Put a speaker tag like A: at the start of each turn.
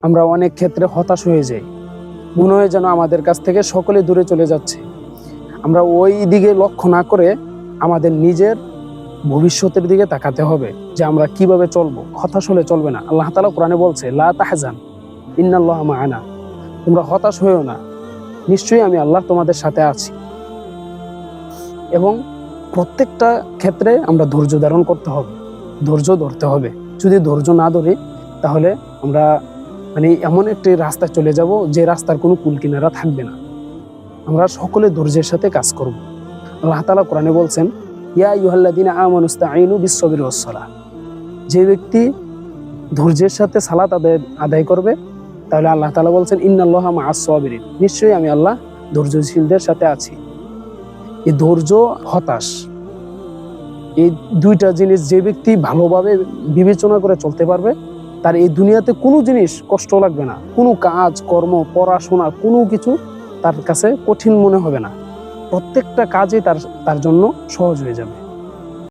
A: আমরা অনেক ক্ষেত্রে হতাশ হয়ে যাই, মনে হয় যেন আমাদের কাছ থেকে সকলে দূরে চলে যাচ্ছে। আমরা ওই দিকে লক্ষ্য না করে আমাদের নিজের ভবিষ্যতের দিকে তাকাতে হবে, যে আমরা কিভাবে চলবো। হতাশ হলে চলবে না। আল্লাহ তাআলা কোরআনে বলছে, লা তাহজান ইন্নাল্লাহা মা'ানা, তোমরা হতাশ হয়েও না, নিশ্চয়ই আমি আল্লাহ তোমাদের সাথে আছি। এবং প্রত্যেকটা ক্ষেত্রে আমরা ধৈর্য ধারণ করতে হবে, ধৈর্য ধরতে হবে। যদি ধৈর্য না ধরি তাহলে আমরা এমন একটি রাস্তায় চলে যাব যে রাস্তার কোনো কুল কিনারা থাকবে না। আমরা সকলে ধৈর্যের সাথে কাজ করব। আল্লাহ তাআলা কোরআনে বলছেন, ইয়া আইয়ুহাল্লাযীনা আমানুস্তাঈনু বিস-সাবরি ওয়াস-সালাহ, যে ব্যক্তি ধৈর্যের সাথে সালাত আদায় করবে, তাহলে আল্লাহ তাআলা বলছেন, ইন্নাল্লাহা মা'আস-সাবিরিন, নিশ্চয়ই আমি আল্লাহ ধৈর্যশীলদের সাথে আছি। এই ধৈর্য, হতাশ, এই দুইটা জিনিস যে ব্যক্তি ভালোভাবে বিবেচনা করে চলতে পারবে, তার এই দুনিয়াতে কোনো জিনিস কষ্ট লাগবে না। কোনো কাজ কর্ম, পড়াশোনা, কোনো কিছু তার কাছে কঠিন মনে হবে না। প্রত্যেকটা কাজই তার জন্য সহজ হয়ে যাবে।